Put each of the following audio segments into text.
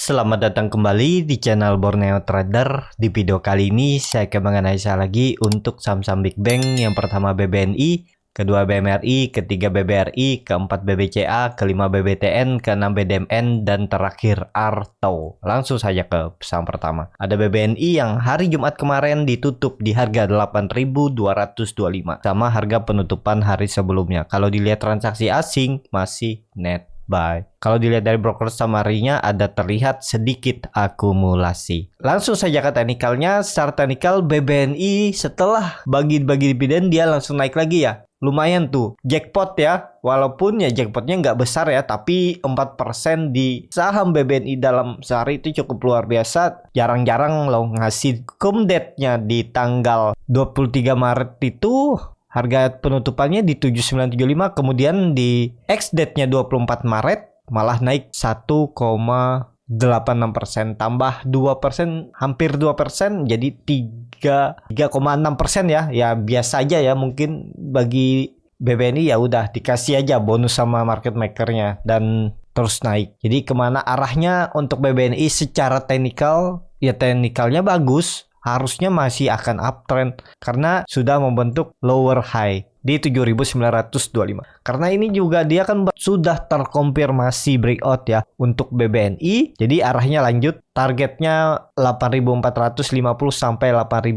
Selamat datang kembali di channel Borneo Trader. Di video kali ini saya akan menganalisa lagi untuk saham-saham Big Bang. Yang pertama BBNI, kedua BMRI, ketiga BBRI, keempat BBCA, kelima BBTN, keenam BDMN, dan terakhir Arto. Langsung saja ke saham pertama. Ada BBNI yang hari Jumat kemarin ditutup di harga 8.225 sama harga penutupan hari sebelumnya. Kalau dilihat transaksi asing masih net buy. Kalau dilihat dari broker summary-nya ada terlihat sedikit akumulasi. Langsung saja ke teknikalnya. Secara teknikal BBNI setelah bagi-bagi dividen dia langsung naik lagi ya. Lumayan tuh jackpot ya. Walaupun ya jackpotnya nggak besar ya, tapi 4% di saham BBNI dalam sehari itu cukup luar biasa. Jarang-jarang lo ngasih date-nya di tanggal 23 Maret itu. Harga penutupannya di 7975, kemudian di ex-date-nya 24 Maret malah naik 1,86%, tambah 2%, hampir 2%, jadi 3,6% ya. Ya biasa aja ya, mungkin bagi BBNI ya udah dikasih aja bonus sama market maker-nya dan terus naik. Jadi kemana arahnya untuk BBNI secara teknikal? Ya teknikalnya bagus. Harusnya masih akan uptrend karena sudah membentuk lower high di 7.925. Karena ini juga dia kan sudah terkonfirmasi breakout ya untuk BBNI. Jadi arahnya lanjut, targetnya 8.450 sampai 8.500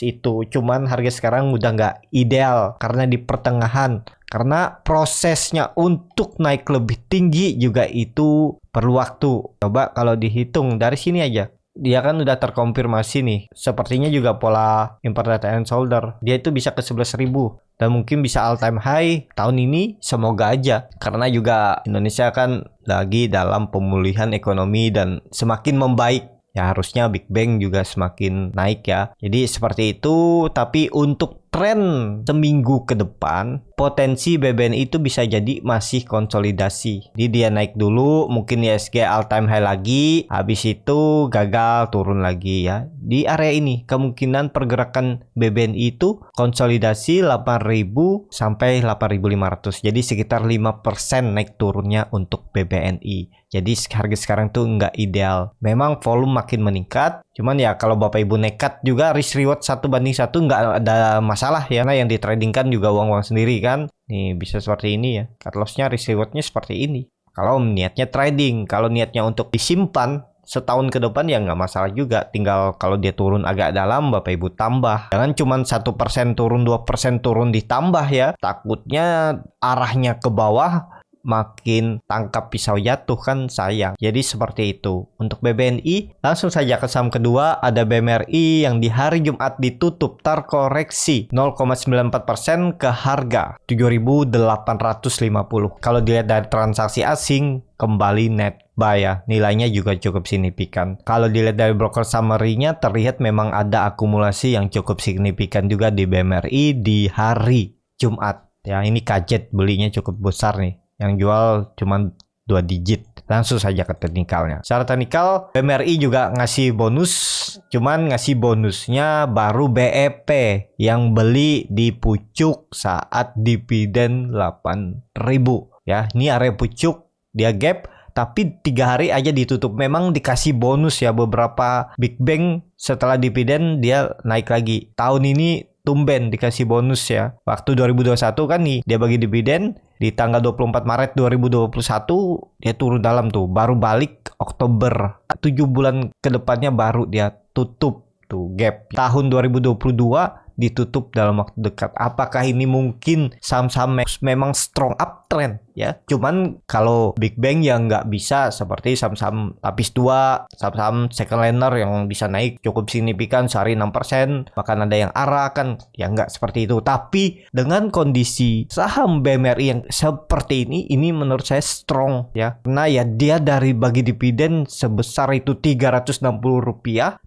itu. Cuman harga sekarang udah nggak ideal karena di pertengahan. Karena prosesnya untuk naik lebih tinggi juga itu perlu waktu. Coba kalau dihitung dari sini aja. Dia kan udah terkonfirmasi nih. Sepertinya juga pola important and shoulder. Dia itu bisa ke 11.000 dan mungkin bisa all time high tahun ini. Semoga aja. Karena juga Indonesia kan lagi dalam pemulihan ekonomi dan semakin membaik. Ya harusnya Big Bang juga semakin naik ya. Jadi seperti itu. Tapi untuk tren seminggu ke depan, potensi BBNI itu bisa jadi masih konsolidasi. Jadi dia naik dulu, mungkin ISG all time high lagi, habis itu gagal turun lagi ya. Di area ini kemungkinan pergerakan BBNI itu konsolidasi 8.000 sampai 8.500. Jadi sekitar 5% naik turunnya untuk BBNI. Jadi harga sekarang tuh nggak ideal. Memang volume makin meningkat. Cuman ya kalau Bapak Ibu nekat juga risk reward 1:1 nggak ada masalah ya. Nah yang ditradingkan juga uang-uang sendiri kan. Nih bisa seperti ini ya. Cut loss-nya risk reward-nya seperti ini. Kalau niatnya trading. Kalau niatnya untuk disimpan setahun ke depan ya nggak masalah juga. Tinggal kalau dia turun agak dalam Bapak Ibu tambah. Jangan cuma 1% turun 2% turun ditambah ya. Takutnya arahnya ke bawah makin tangkap pisau jatuh kan sayang. Jadi seperti itu. Untuk BBNI langsung saja ke saham kedua. Ada BMRI yang di hari Jumat ditutup terkoreksi 0,94% ke harga 7.850. Kalau dilihat dari transaksi asing kembali net buy ya. Nilainya juga cukup signifikan. Kalau dilihat dari broker summary-nya terlihat memang ada akumulasi yang cukup signifikan juga di BMRI di hari Jumat. Ya ini kaget belinya cukup besar nih. Yang jual cuma 2 digit. Langsung saja ke teknikalnya. Secara teknikal BMRI juga ngasih bonus. Cuman ngasih bonusnya baru BEP yang beli di pucuk saat dividen 8.000. Ya ini area pucuk. Dia gap. Tapi 3 hari aja ditutup. Memang dikasih bonus ya. Beberapa Big Bang setelah dividen dia naik lagi. Tahun ini tumben dikasih bonus ya. Waktu 2021 kan nih dia bagi dividen. Di tanggal 24 Maret 2021 dia turun dalam tuh. Baru balik Oktober. 7 bulan ke depannya baru dia tutup tuh gap. Tahun 2022 ditutup dalam waktu dekat. Apakah ini mungkin saham-saham memang strong uptrend ya? Cuman kalau Big Bang ya nggak bisa seperti saham-saham lapis 2, saham-saham second liner yang bisa naik cukup signifikan sehari 6%. Bahkan ada yang arah kan ya nggak seperti itu. Tapi dengan kondisi saham BMRI yang seperti ini menurut saya strong ya. Karena ya dia dari bagi dividen sebesar itu Rp360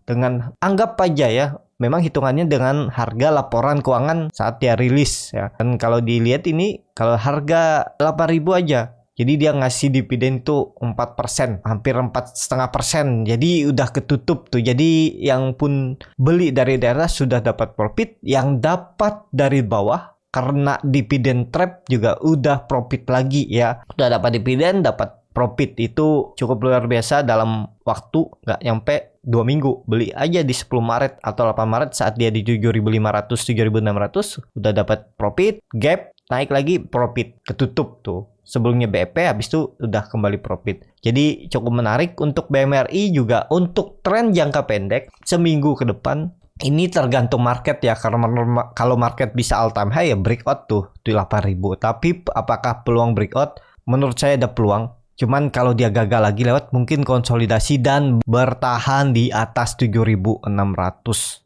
dengan anggap aja ya. Memang hitungannya dengan harga laporan keuangan saat dia rilis ya. Dan kalau dilihat ini kalau harga 8.000 aja. Jadi dia ngasih dividen itu 4%, hampir 4,5%. Jadi udah ketutup tuh. Jadi yang pun beli dari daerah sudah dapat profit, yang dapat dari bawah karena dividen trap juga udah profit lagi ya. Udah dapat dividen, dapat profit itu cukup luar biasa dalam waktu nggak nyampe 2 minggu. Beli aja di 10 Maret atau 8 Maret saat dia di 7.500, 7.600 udah dapat profit, gap, naik lagi profit, ketutup tuh. Sebelumnya BEP, habis itu udah kembali profit. Jadi cukup menarik untuk BMRI juga untuk tren jangka pendek seminggu ke depan. Ini tergantung market ya, karena kalau market bisa all time high ya breakout tuh di 8.000. Tapi apakah peluang breakout? Menurut saya ada peluang. Cuman kalau dia gagal lagi lewat mungkin konsolidasi dan bertahan di atas 7.600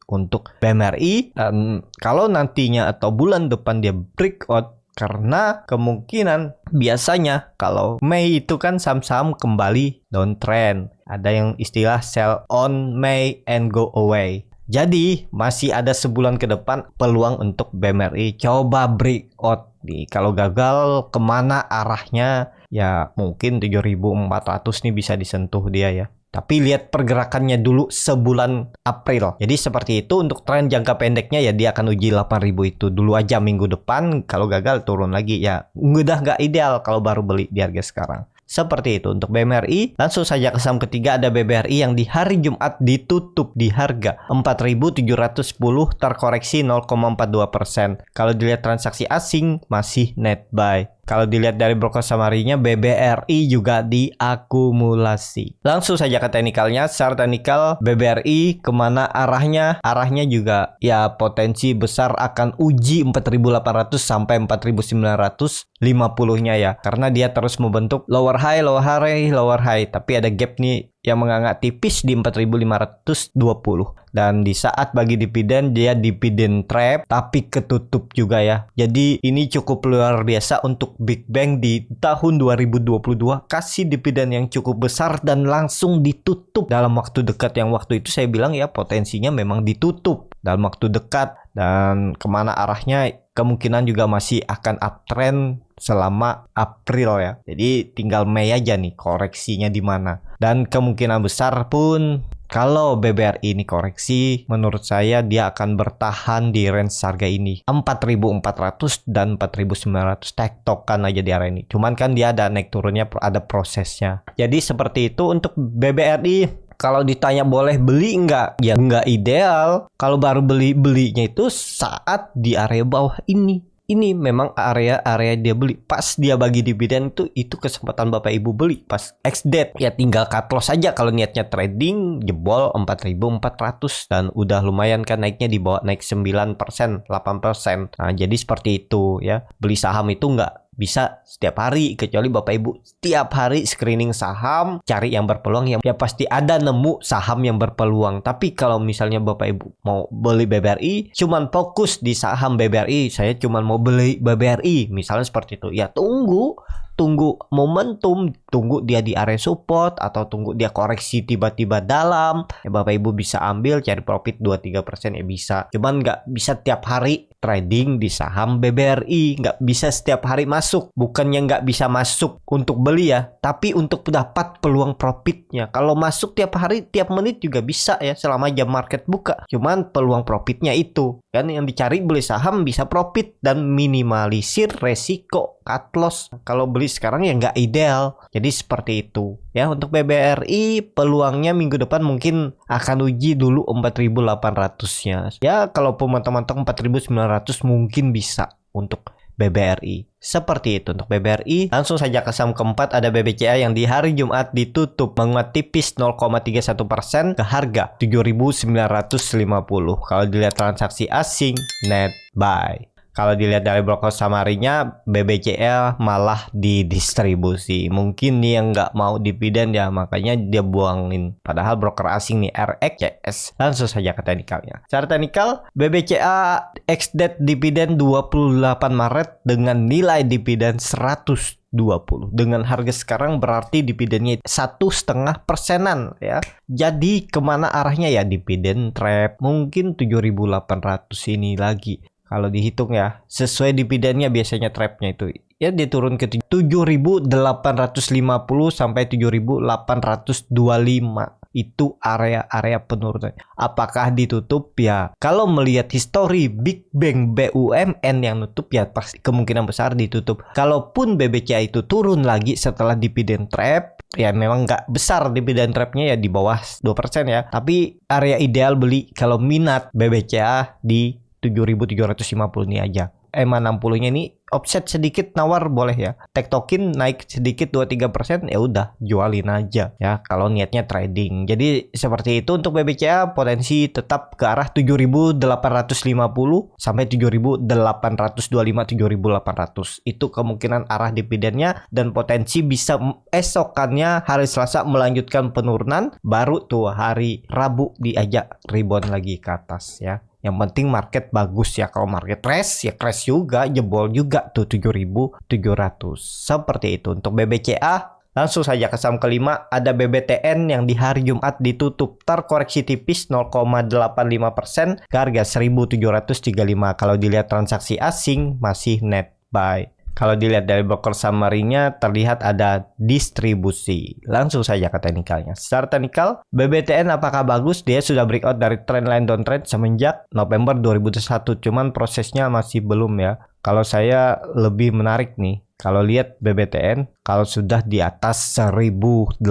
untuk BMRI. Dan kalau nantinya atau bulan depan dia breakout, karena kemungkinan biasanya kalau Mei itu kan saham-saham kembali downtrend. Ada yang istilah sell on May and go away. Jadi masih ada sebulan ke depan peluang untuk BMRI coba breakout nih. Kalau gagal kemana arahnya ya mungkin 7.400 nih bisa disentuh dia ya. Tapi lihat pergerakannya dulu sebulan April. Jadi seperti itu untuk tren jangka pendeknya ya dia akan uji 8.000 itu dulu aja minggu depan. Kalau gagal turun lagi ya udah nggak ideal kalau baru beli di harga sekarang. Seperti itu untuk BMRI. Langsung saja ke saham ketiga ada BBRI yang di hari Jumat ditutup di harga 4.710 terkoreksi 0,42%. Kalau dilihat transaksi asing masih net buy. Kalau dilihat dari broker summary-nya BBRI juga diakumulasi. Langsung saja ke teknikalnya. Secara teknikal BBRI kemana arahnya? Arahnya juga ya potensi besar akan uji 4.800 sampai 4.950-nya ya. Karena dia terus membentuk lower high, lower high, lower high. Tapi ada gap nih yang mengangkat tipis di 4.520. Dan di saat bagi dividen dia dividen trap tapi ketutup juga ya. Jadi ini cukup luar biasa untuk Big Bang di tahun 2022 kasih dividen yang cukup besar dan langsung ditutup dalam waktu dekat. Yang waktu itu saya bilang ya potensinya memang ditutup dalam waktu dekat. Dan kemana arahnya kemungkinan juga masih akan uptrend selama April ya. Jadi tinggal Mei aja nih koreksinya di mana. Dan kemungkinan besar pun kalau BBRI ini koreksi, menurut saya dia akan bertahan di range harga ini 4.400 dan 4.900 tektokan aja di area ini. Cuman kan dia ada naik turunnya, ada prosesnya. Jadi seperti itu untuk BBRI. Kalau ditanya boleh beli enggak? Ya enggak ideal. Kalau baru belinya itu saat di area bawah ini. Ini memang area dia beli. Pas dia bagi dividen itu kesempatan Bapak Ibu beli. Pas ex-date ya tinggal cut loss aja kalau niatnya trading jebol 4.400 dan udah lumayan kan naiknya di bawah naik 9%, 8%. Nah, jadi seperti itu ya. Beli saham itu enggak bisa setiap hari, kecuali Bapak Ibu setiap hari screening saham, cari yang berpeluang, yang ya pasti ada nemu saham yang berpeluang. Tapi kalau misalnya Bapak Ibu mau beli BBRI, cuman fokus di saham BBRI, saya cuman mau beli BBRI, misalnya seperti itu, ya tunggu momentum, tunggu dia di area support atau tunggu dia koreksi tiba-tiba dalam, ya Bapak Ibu bisa ambil cari profit 2-3% ya bisa. Cuman nggak bisa tiap hari trading di saham BBRI, nggak bisa setiap hari masuk. Bukannya nggak bisa masuk untuk beli ya, tapi untuk dapat peluang profitnya. Kalau masuk tiap hari, tiap menit juga bisa ya selama jam market buka. Cuman peluang profitnya itu kan yang dicari, beli saham bisa profit dan minimalisir resiko cut loss. Kalau beli sekarang ya nggak ideal. Jadi seperti itu ya. Untuk BBRI peluangnya minggu depan mungkin akan uji dulu 4.800-nya ya. Kalau mentok-mentok 4.900 mungkin bisa untuk BBRI. Seperti itu untuk BBRI. Langsung saja ke saham keempat ada BBCA yang di hari Jumat ditutup menguat tipis 0,31% ke harga 7.950. Kalau dilihat transaksi asing net buy. Kalau dilihat dari broker summary-nya, BBCA malah didistribusi. Mungkin nih yang nggak mau dividen ya, makanya dia buangin. Padahal broker asing nih, RXCS. Langsung saja ke teknikalnya. Secara teknikal, BBCA ex-date dividen 28 Maret dengan nilai dividen 120. Dengan harga sekarang berarti dividennya 1,5%-an ya. Jadi kemana arahnya ya dividen trap? Mungkin 7.800 ini lagi. Kalau dihitung ya, sesuai dividennya biasanya trapnya itu ya dia turun ke 7.850 sampai 7.825. itu area-area penurunan. Apakah ditutup ya? Kalau melihat histori Big Bang BUMN yang nutup ya pasti kemungkinan besar ditutup. Kalaupun BBCA itu turun lagi setelah dividen trap, ya memang nggak besar dividen trapnya ya di bawah 2% ya. Tapi area ideal beli kalau minat BBCA di 7.750 ini aja. EMA 60-nya ini offset sedikit nawar boleh ya. Tektokin naik sedikit 2-3%, ya udah jualin aja ya kalau niatnya trading. Jadi seperti itu untuk BBCA, potensi tetap ke arah 7.850 sampai 7.825, 7.800. Itu kemungkinan arah dividennya, dan potensi bisa esokannya hari Selasa melanjutkan penurunan, baru tuh hari Rabu diajak rebound lagi ke atas ya. Yang penting market bagus ya. Kalau market crash ya crash juga, jebol juga tuh 7.700. Seperti itu untuk BBCA. Langsung saja ke saham kelima, ada BBTN yang di hari Jumat ditutup terkoreksi tipis 0,85% ke harga 1.735. Kalau dilihat transaksi asing masih net buy. Kalau dilihat dari broker summary-nya terlihat ada distribusi. Langsung saja ke teknikalnya. Secara teknikal, BBTN apakah bagus? Dia sudah breakout dari trendline downtrend semenjak November 2021. Cuman prosesnya masih belum ya. Kalau saya lebih menarik nih, kalau lihat BBTN, kalau sudah di atas 1.800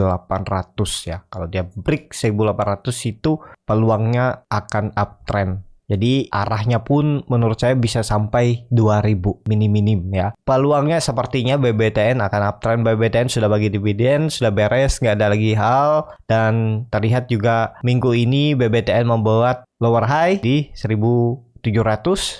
ya. Kalau dia break 1.800 itu peluangnya akan uptrend. Jadi arahnya pun menurut saya bisa sampai 2000 minim ya. Peluangnya sepertinya BBTN akan uptrend. BBTN sudah bagi dividen, sudah beres, nggak ada lagi hal. Dan terlihat juga minggu ini BBTN membuat lower high di 1.700,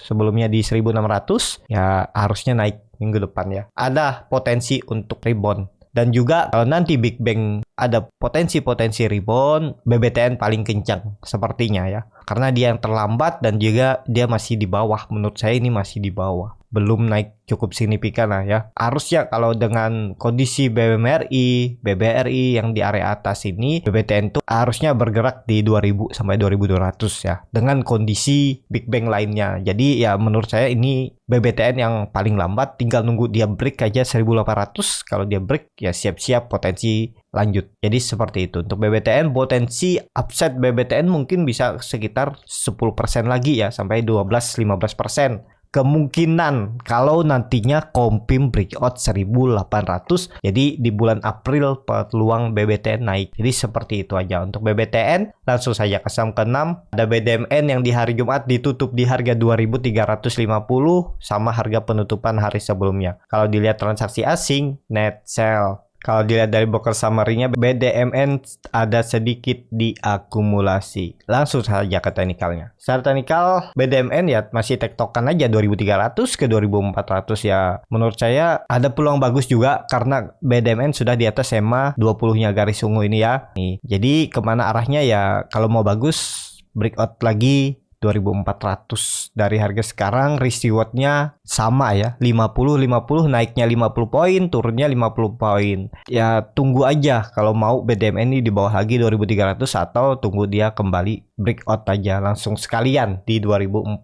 sebelumnya di 1.600. Ya harusnya naik minggu depan ya. Ada potensi untuk rebound. Dan juga kalau nanti Big Bang ada potensi rebound, BBTN paling kencang sepertinya ya. Karena dia yang terlambat dan juga dia masih di bawah. Menurut saya ini masih di bawah. Belum naik cukup signifikan lah ya. Harusnya kalau dengan kondisi BBMRI, BBRI yang di area atas ini, BBTN itu harusnya bergerak di 2000 sampai 2200 ya. Dengan kondisi Big Bang lainnya. Jadi ya menurut saya ini BBTN yang paling lambat, tinggal nunggu dia break aja 1.800. Kalau dia break ya siap-siap potensi lanjut. Jadi seperti itu. Untuk BBTN, potensi upside BBTN mungkin bisa sekitar 10% lagi ya, sampai 12-15%. Kemungkinan kalau nantinya Kompim breakout 1.800, jadi di bulan April peluang BBTN naik. Jadi seperti itu aja untuk BBTN. Langsung saja ke saham ke-6, ada BDMN yang di hari Jumat ditutup di harga 2.350 sama harga penutupan hari sebelumnya. Kalau dilihat transaksi asing, net sell. Kalau dilihat dari broker summary-nya, BDMN ada sedikit diakumulasi. Langsung saja ke teknikalnya. Secara teknikal, BDMN ya masih tektokan aja 2.300 ke 2.400 ya. Menurut saya ada peluang bagus juga karena BDMN sudah di atas EMA 20-nya garis ungu ini ya. Nih, jadi kemana arahnya ya, kalau mau bagus breakout lagi 2.400 dari harga sekarang, risk reward-nya sama ya, 50 naiknya 50 poin, turunnya 50 poin. Ya tunggu aja kalau mau BDMN ini di bawah lagi 2.300 atau tunggu dia kembali breakout aja langsung sekalian di 2.400.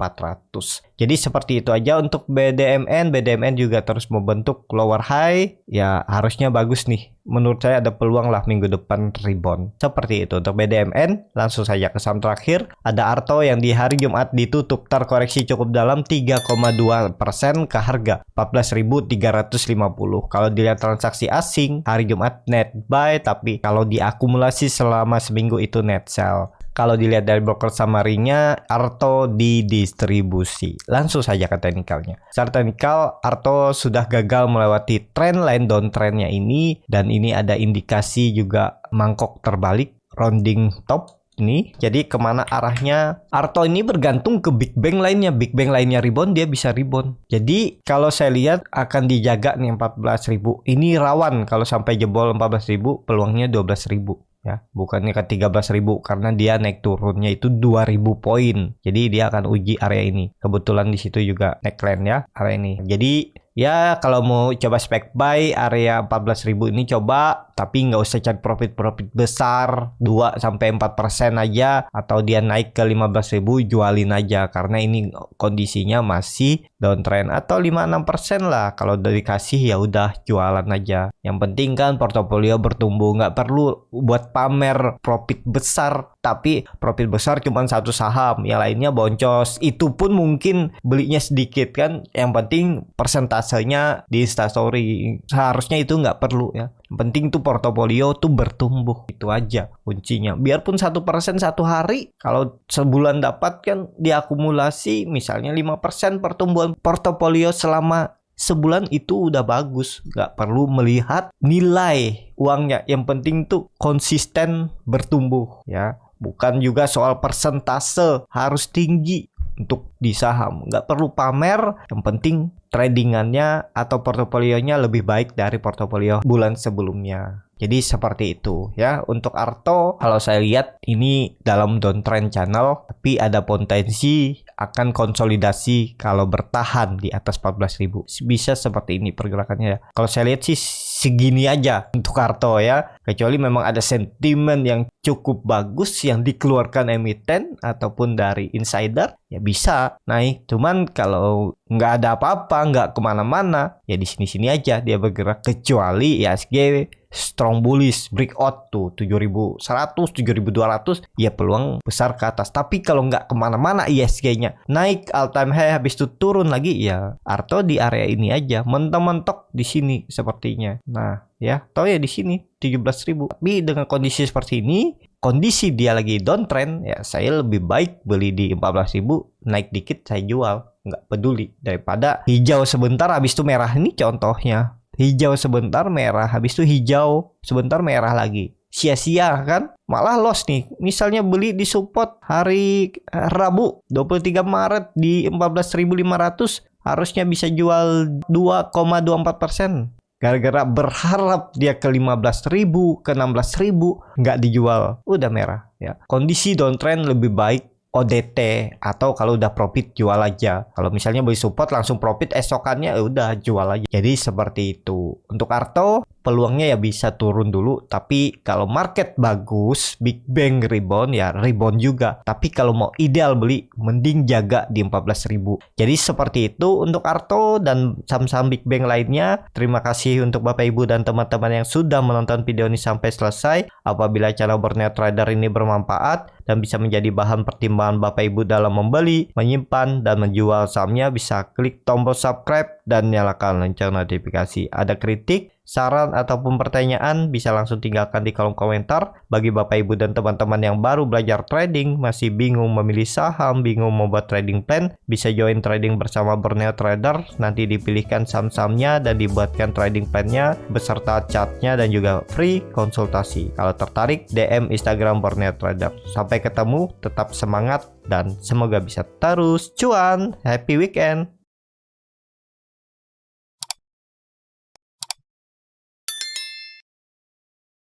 Jadi seperti itu aja untuk BDMN. BDMN juga terus membentuk lower high. Ya harusnya bagus nih. Menurut saya ada peluang lah minggu depan rebound. Seperti itu untuk BDMN. Langsung saja ke saham terakhir. Ada Arto yang di hari Jumat ditutup terkoreksi cukup dalam 3,2% ke harga 14.350. Kalau dilihat transaksi asing hari Jumat net buy, tapi kalau diakumulasi selama seminggu itu net sell. Kalau dilihat dari broker summary-nya, Arto didistribusi. Langsung saja ke teknikalnya. Secara teknikal, Arto sudah gagal melewati trendline downtrend-nya ini. Dan ini ada indikasi juga mangkok terbalik, rounding top ini. Jadi kemana arahnya? Arto ini bergantung ke Big Bang lainnya. Big Bang lainnya rebound, dia bisa rebound. Jadi kalau saya lihat akan dijaga nih 14.000. Ini rawan kalau sampai jebol 14.000, peluangnya 12.000. Ya, bukannya ke 13.000 karena dia naik turunnya itu 2.000 poin. Jadi dia akan uji area ini. Kebetulan di situ juga neckline ya, area ini. Jadi ya kalau mau coba spek buy area 14.000 ini coba, Tapi nggak usah cari profit besar 2-4% aja, atau dia naik ke 15.000 jualin aja karena ini kondisinya masih downtrend, atau 5-6% lah. Kalau udah dikasih ya udah jualan aja. Yang penting kan portofolio bertumbuh, nggak perlu buat pamer profit besar. Tapi profit besar cuma satu saham, yang lainnya boncos. Itu pun mungkin belinya sedikit kan. Yang penting persentasenya di Instastory. Seharusnya itu nggak perlu ya. Yang penting tuh portofolio tuh bertumbuh. Itu aja kuncinya. Biarpun 1% satu hari, kalau sebulan dapat kan diakumulasi misalnya 5% pertumbuhan portofolio selama sebulan, itu udah bagus. Nggak perlu melihat nilai uangnya. Yang penting tuh konsisten bertumbuh ya. Bukan juga soal persentase harus tinggi untuk di saham. Nggak perlu pamer. Yang penting tradingannya atau portofolionya lebih baik dari portofolio bulan sebelumnya. Jadi seperti itu ya. Untuk Arto, kalau saya lihat ini dalam downtrend channel, tapi ada potensi akan konsolidasi kalau bertahan di atas 14.000. Bisa seperti ini pergerakannya ya. Kalau saya lihat sih segini aja untuk Arto ya. Kecuali memang ada sentimen yang cukup bagus yang dikeluarkan emiten ataupun dari insider, ya bisa naik. Cuman kalau nggak ada apa-apa, nggak kemana-mana, ya di sini-sini aja dia bergerak. Kecuali IHSG strong bullish breakout tuh 7.100, 7.200, ya peluang besar ke atas. Tapi kalau nggak kemana-mana IHSG-nya naik all time high habis itu turun lagi, ya Arto di area ini aja, mentok-mentok di sini sepertinya. Nah ya, tahu ya di sini 17.000. Tapi dengan kondisi seperti ini, kondisi dia lagi downtrend, ya saya lebih baik beli di 14.000, naik dikit saya jual, nggak peduli, daripada hijau sebentar habis itu merah. Ini contohnya, hijau sebentar merah, habis itu hijau sebentar merah lagi, sia-sia kan, malah loss nih. Misalnya beli di support hari Rabu 23 Maret di 14.500, harusnya bisa jual 2,24%. Gara-gara berharap dia ke 15.000, ke 16.000, nggak dijual, udah merah ya. Kondisi downtrend lebih baik ODT, atau kalau udah profit jual aja. Kalau misalnya beli support langsung profit, esokannya udah jual aja. Jadi seperti itu. Untuk Arto peluangnya ya bisa turun dulu, tapi kalau market bagus, Big Bang rebound, ya rebound juga. Tapi kalau mau ideal beli, mending jaga di 14.000. Jadi seperti itu untuk Arto dan saham-saham Big Bang lainnya. Terima kasih untuk Bapak Ibu dan teman-teman yang sudah menonton video ini sampai selesai. Apabila channel Borneo Trader ini bermanfaat dan bisa menjadi bahan pertimbangan Bapak Ibu dalam membeli, menyimpan, dan menjual sahamnya, bisa klik tombol subscribe dan nyalakan lonceng notifikasi. Ada kritik, saran, ataupun pertanyaan, bisa langsung tinggalkan di kolom komentar. Bagi Bapak Ibu dan teman-teman yang baru belajar trading, masih bingung memilih saham, bingung membuat trading plan, bisa join trading bersama Borneo Trader. Nanti dipilihkan saham-sahamnya dan dibuatkan trading plan-nya beserta chartnya dan juga free konsultasi. Kalau tertarik, DM Instagram Borneo Trader. Sampai ketemu, tetap semangat dan semoga bisa terus cuan. Happy weekend.